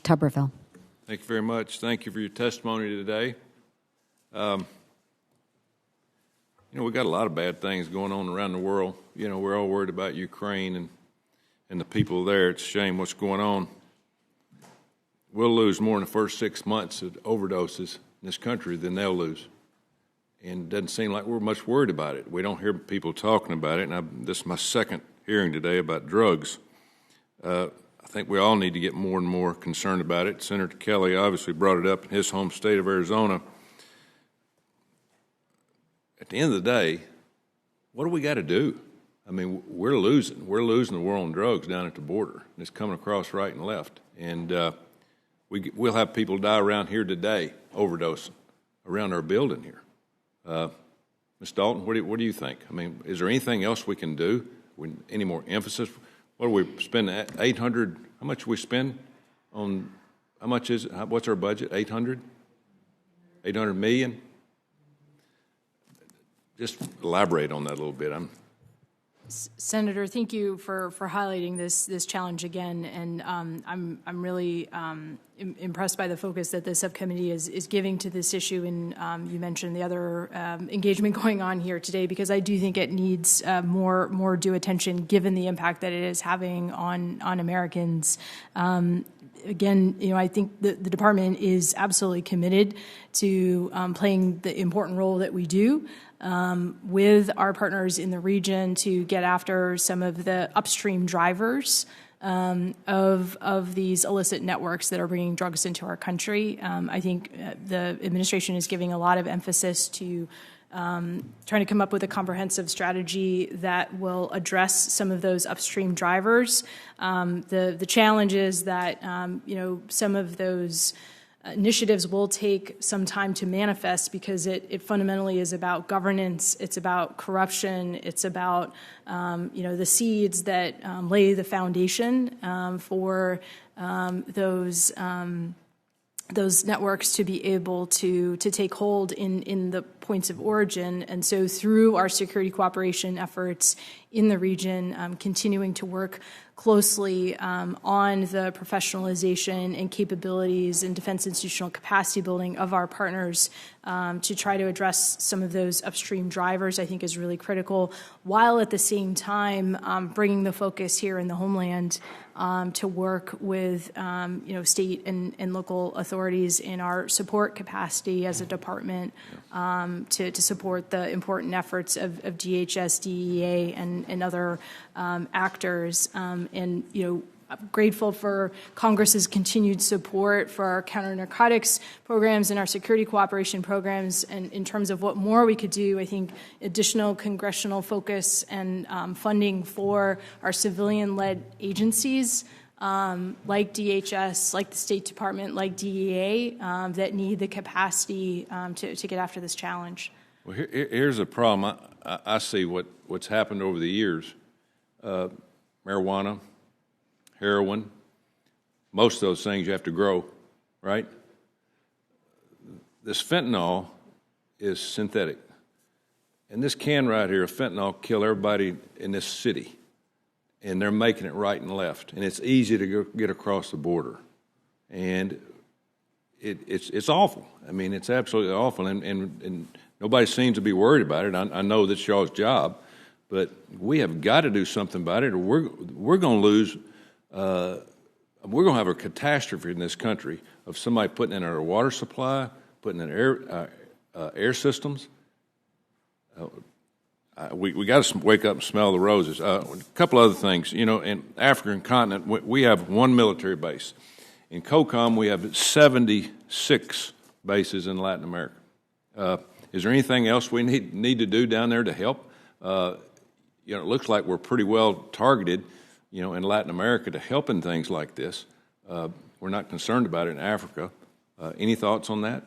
Tuberville. Thank you very much. Thank you for your testimony today. We've got a lot of bad things going on around the world. We're all worried about Ukraine and the people there. It's a shame what's going on. We'll lose more in the first 6 months of overdoses in this country than they'll lose. And it doesn't seem like we're much worried about it. We don't hear people talking about it. And this is my second hearing today about drugs. I think we all need to get more and more concerned about it. Senator Kelly obviously brought it up in his home state of Arizona. At the end of the day, what do we got to do? I mean, we're losing. We're losing the war on drugs down at the border. It's coming across right and left. And we'll have people die around here today, overdosing, around our building here. Ms. Dalton, what do you think? I mean, is there anything else we can do? Any more emphasis? What do we spend? 800? How much do we spend on? How much is it? What's our budget? 800? 800 million? Just elaborate on that a little bit. Senator, thank you for highlighting this challenge again, and I'm really impressed by the focus that the subcommittee is giving to this issue, and you mentioned the other engagement going on here today, because I do think it needs more due attention given the impact that it is having on Americans. Again, I think the department is absolutely committed to playing the important role that we do with our partners in the region to get after some of the upstream drivers of these illicit networks that are bringing drugs into our country. I think the administration is giving a lot of emphasis to trying to come up with a comprehensive strategy that will address some of those upstream drivers. The challenge is that some of those initiatives will take some time to manifest because it fundamentally is about governance, it's about corruption, it's about the seeds that lay the foundation for those networks to be able to take hold in the points of origin. And so through our security cooperation efforts in the region, continuing to work closely on the professionalization and capabilities and defense institutional capacity building of our partners to try to address some of those upstream drivers, I think is really critical, while at the same time bringing the focus here in the homeland to work with state and local authorities in our support capacity as a department to support the important efforts of DHS, DEA, and other actors. I'm grateful for Congress's continued support for our counter-narcotics programs and our security cooperation programs. And in terms of what more we could do, I think additional congressional focus and funding for our civilian-led agencies like DHS, like the State Department, like DEA, that need the capacity to get after this challenge. Well, here's a problem. I see what's happened over the years. Marijuana, heroin, most of those things you have to grow, right? This fentanyl is synthetic. And this can right here of fentanyl kill everybody in this city. And they're making it right and left. And it's easy to get across the border. And it's awful. I mean, it's absolutely awful. And nobody seems to be worried about it. I know that's y'all's job. But we have got to do something about it, or we're going to lose. We're going to have a catastrophe in this country of somebody putting in our water supply, putting in air systems. We got to wake up and smell the roses. A couple other things. In the African continent, we have one military base. In COCOM, we have 76 bases in Latin America. Is there anything else we need to do down there to help? It looks like we're pretty well targeted, in Latin America to help in things like this. We're not concerned about it in Africa. Any thoughts on that?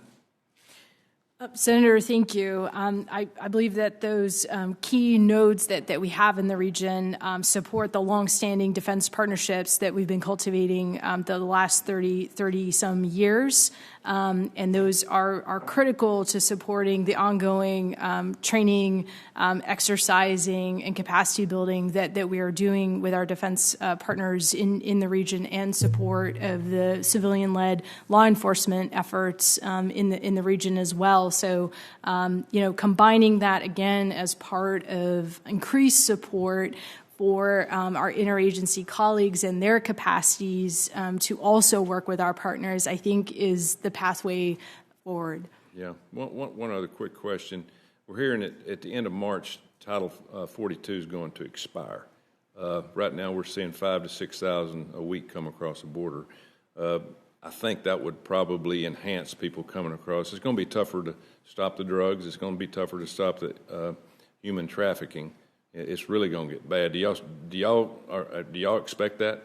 Senator, thank you. I believe that those key nodes that we have in the region support the longstanding defense partnerships that we've been cultivating the last 30-some years. And those are critical to supporting the ongoing training, exercising, and capacity building that we are doing with our defense partners in the region, and support of the civilian-led law enforcement efforts in the region as well. So, combining that again as part of increased support for our interagency colleagues and their capacities to also work with our partners, I think, is the pathway forward. Yeah. One other quick question. We're hearing at the end of March, Title 42 is going to expire. Right now, we're seeing 5,000 to 6,000 a week come across the border. I think that would probably enhance people coming across. It's going to be tougher to stop the drugs. It's going to be tougher to stop the human trafficking. It's really going to get bad. Do y'all expect that?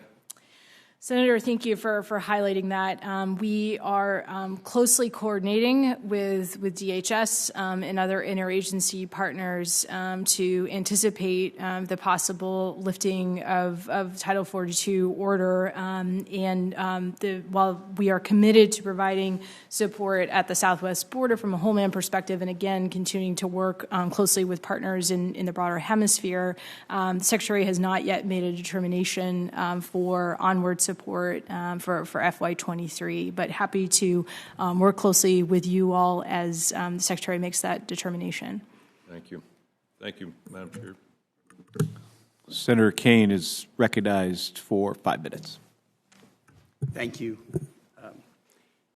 Senator, thank you for highlighting that. We are closely coordinating with DHS and other interagency partners to anticipate the possible lifting of Title 42 order. While we are committed to providing support at the southwest border from a homeland perspective, and again, continuing to work closely with partners in the broader hemisphere, the Secretary has not yet made a determination for onward support for FY23, but happy to work closely with you all as the Secretary makes that determination. Thank you. Thank you, Madam Chair. Senator Kane is recognized for 5 minutes. Thank you.